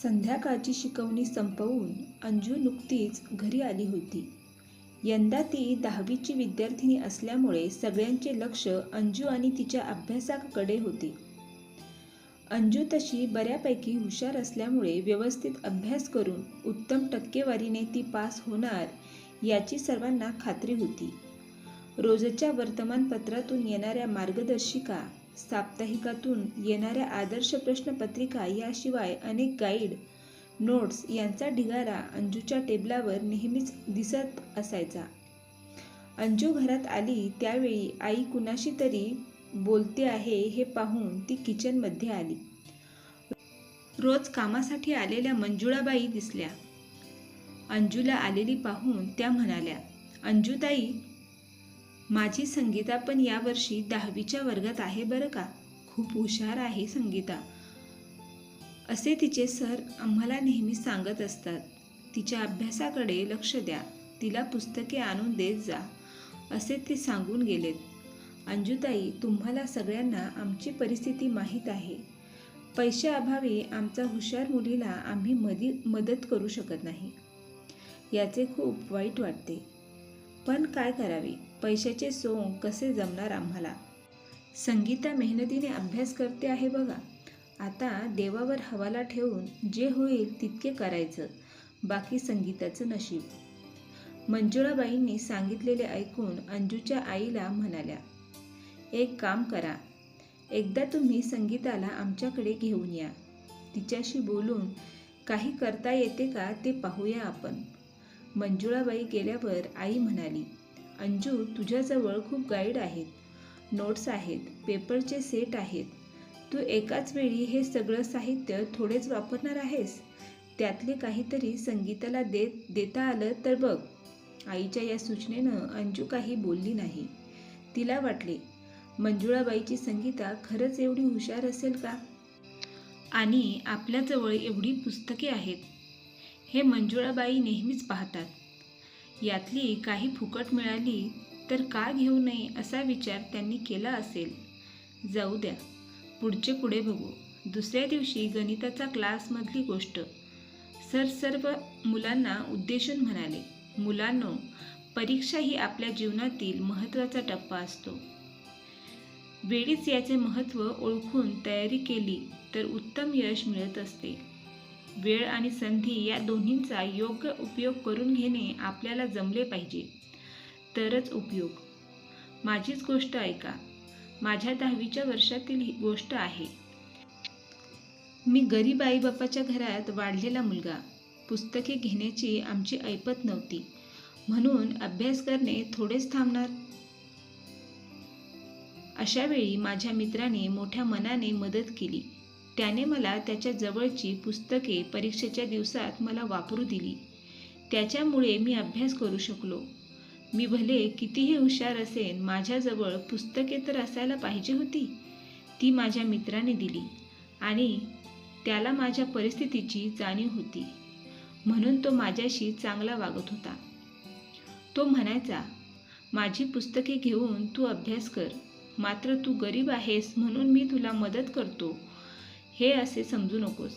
संध्याकाळची शिकवणी संपवून अंजू नुकतीच घरी आली होती. यंदा ती 10वीची विद्यार्थिनी असल्यामुळे सगळ्यांचे लक्ष अंजू आणि तिच्या अभ्यासाकडे होते. अंजू तशी बऱ्यापैकी हुशार असल्यामुळे व्यवस्थित अभ्यास करून उत्तम टक्केवारीने ती पास होणार याची सर्वांना खात्री होती. रोजच्या वर्तमानपत्रातून येणाऱ्या मार्गदर्शिका, साप्ताहिकातून येणाऱ्या आदर्श प्रश्नपत्रिका याशिवाय अनेक गाईड, नोट्स यांचा ढिगारा अंजूच्या टेबलावर नेहमीच दिसत असायचा. अंजू घरात आली त्यावेळी आई कुणाशी तरी बोलते आहे हे पाहून ती किचनमध्ये आली. रोज कामासाठी आलेल्या मंजुळाबाई दिसल्या. अंजूला आलेली पाहून त्या म्हणाल्या, अंजूताई, माझी संगीता पण यावर्षी 10वीच्या वर्गात आहे बरं का. खूप हुशार आहे संगीता, असे तिचे सर आम्हाला नेहमी सांगत असतात. तिच्या अभ्यासाकडे लक्ष द्या, तिला पुस्तके आणून देत जा, असे ते सांगून गेलेत. अंजूताई, तुम्हाला सगळ्यांना आमची परिस्थिती माहीत आहे. पैशाअभावी आमच्या हुशार मुलीला आम्ही मदत करू शकत नाही. याचे खूप वाईट वाटते, पण काय करावे, पैशाचे सोंग कसे जमणार आम्हाला. संगीता मेहनतीने अभ्यास करते आहे बघा. आता देवावर हवाला ठेवून जे होईल तितके करायचं, बाकी संगीताचं नशीब. मंजुळाबाईंनी सांगितलेले ऐकून अंजूच्या आईला म्हणाल्या, एक काम करा, एकदा तुम्ही संगीताला आमच्याकडे घेऊन या. तिच्याशी बोलून काही करता येते का ते पाहूया आपण. मंजुळाबाई गेल्यावर आई म्हणाली, अंजू, तुझ्याजवळ खूप गाईड आहेत, नोट्स आहेत, पेपरचे सेट आहेत. तू एकाच वेळी हे सगळं साहित्य थोडेच वापरणार आहेस. त्यातले काहीतरी संगीताला देता आलं तर बघ. आईच्या या सूचनेनं अंजू काही बोलली नाही. तिला वाटले, मंजुळाबाईची संगीता खरंच एवढी हुशार असेल का? आणि आपल्याजवळ एवढी पुस्तके आहेत, हे मंजुळाबाई नेहमीच पाहतात. यातली काही फुकट मिळाली तर का घेऊ नये असा विचार त्यांनी केला असेल. जाऊ द्या, पुढचे पुढे बघू. दुसऱ्या दिवशी गणिताचा क्लासमधली गोष्ट. सर सर्व मुलांना उद्देशून म्हणाले, मुलांनो, परीक्षा ही आपल्या जीवनातील महत्त्वाचा टप्पा असतो. वेळीच याचे महत्त्व ओळखून तयारी केली तर उत्तम यश मिळत असते. वेळ आणि संधी या दोन्हींचा योग्य उपयोग करून घेणे आपल्याला जमले पाहिजे, तरच उपयोग. माझीच गोष्ट ऐका. माझ्या 10वीच्या वर्षातील ही गोष्ट आहे. मी गरीब आईबापाच्या घरात वाढलेला मुलगा. पुस्तके घेण्याची आमची ऐपत नव्हती, म्हणून अभ्यास करणे थोडेच थांबणार. अशावेळी माझ्या मित्राने मोठ्या मनाने मदत केली. त्याने मला त्याच्या जवळची पुस्तके परीक्षेच्या दिवसात मला वापरू दिली. त्याच्यामुळे मी अभ्यास करू शकलो. मी भले कितीही हुशार असेन, माझ्याजवळ पुस्तके तर असायला पाहिजे होती. ती माझ्या मित्राने दिली आणि त्याला माझ्या परिस्थितीची जाणीव होती, म्हणून तो माझ्याशी चांगला वागत होता. तो म्हणायचा, माझी पुस्तके घेऊन तू अभ्यास कर, मात्र तू गरीब आहेस म्हणून मी तुला मदत करतो, हे असे समजू नकोस.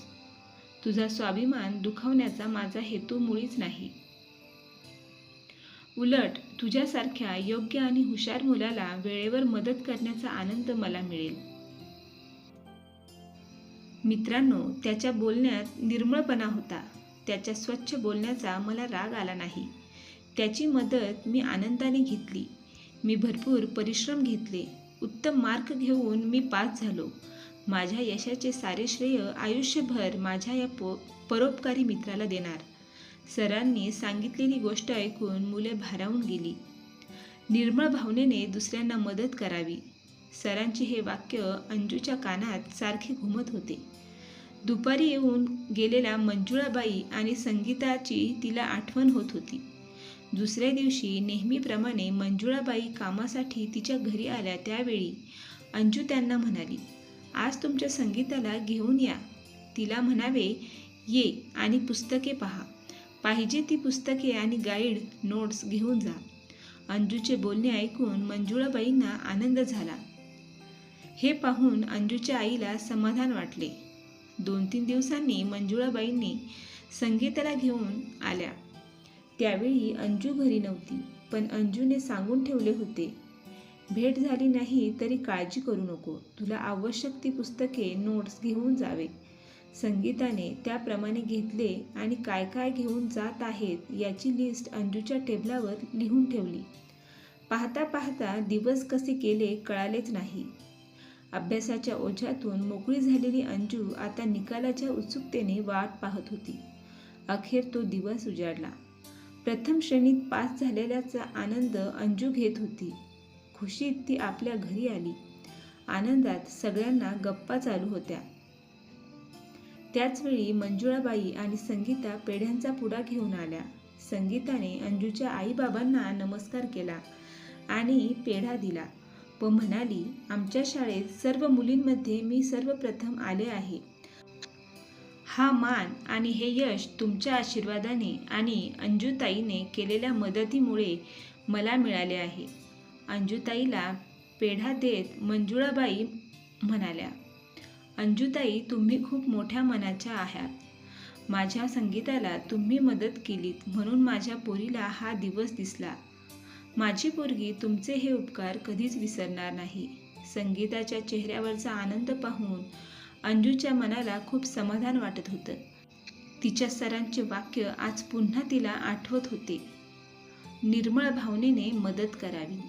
तुझा स्वाभिमान दुखावण्याचा माझा हेतू मुळीच नाही. उलट तुझ्यासारख्या योग्य आणि हुशार मुलाला वेळेवर मदत करण्याचा आनंद मला मिळेल. मित्रांनो, त्याच्या बोलण्यात निर्मळपणा होता. त्याच्या स्वच्छ बोलण्याचा मला राग आला नाही. त्याची मदत मी आनंदाने घेतली. मी भरपूर परिश्रम घेतले. उत्तम मार्क घेऊन मी पास झालो. माझ्या यशाचे सारे श्रेय आयुष्यभर माझ्या या परोपकारी मित्राला देणार. सरांनी सांगितलेली गोष्ट ऐकून मुले भारावून गेली. निर्मळ भावनेने दुसऱ्यांना मदत करावी. सरांचे हे वाक्य अंजूच्या कानात सारखे घुमत होते. दुपारी येऊन गेलेल्या मंजुळाबाई आणि संगीताची तिला आठवण होत होती. दुसऱ्या दिवशी नेहमीप्रमाणे मंजुळाबाई कामासाठी तिच्या घरी आल्या त्यावेळी अंजू त्यांना म्हणाली, आज तुमच्या संगीताला घेऊन या. तिला म्हणावे, ये आणि पुस्तके पहा. पाहिजे ती पुस्तके आणि गाईड, नोट्स घेऊन जा. अंजूचे बोलणे ऐकून मंजुळाबाईंना आनंद झाला. हे पाहून अंजूच्या आईला समाधान वाटले. 2-3 दिवसांनी मंजुळाबाईंनी संगीताला घेऊन आल्या. त्यावेळी अंजू घरी नव्हती, पण अंजूने सांगून ठेवले होते, भेट झाली नाही तरी काळजी करू नको, तुला आवश्यक ती पुस्तके नोट्स घेऊन जावे. संगीताने त्याप्रमाणे घेतले आणि काय काय घेऊन जात आहेत याची लिस्ट अंजूच्या टेबलावर लिहून ठेवली. पाहता पाहता दिवस कसे गेले कळालेच नाही. अभ्यासाच्या ओझ्यातून मोकळी झालेली अंजू आता निकालाच्या उत्सुकतेने वाट पाहत होती. अखेर तो दिवस उजाडला. प्रथम श्रेणीत पास झालेल्याचा आनंद अंजू घेत होती. खुशीत ती आपल्या घरी आली. आनंदात सगळ्यांना गप्पा चालू होत्या. त्याचवेळी मंजुळाबाई आणि संगीता पेढ्यांचा पुडा घेऊन आल्या. संगीताने अंजूच्या आईबाबांना नमस्कार केला आणि पेढा दिला व म्हणाली, आमच्या शाळेत सर्व मुलींमध्ये मी सर्वप्रथम आले आहे. हा मान आणि हे यश तुमच्या आशीर्वादाने आणि अंजूताईने केलेल्या मदतीमुळे मला मिळाले आहे. अंजूताईला पेढा देत मंजुळाबाई म्हणाल्या, अंजूताई, तुम्ही खूप मोठ्या मनाच्या आहात. माझ्या संगीताला तुम्ही मदत केलीत म्हणून माझ्या पोरीला हा दिवस दिसला. माझी पोरगी तुमचे हे उपकार कधीच विसरणार नाही. संगीताच्या चेहऱ्यावरचा आनंद पाहून अंजूच्या मनाला खूप समाधान वाटत होतं. तिच्या सरांचे वाक्य आज पुन्हा तिला आठवत होते, निर्मळ भावनेने मदत करावी.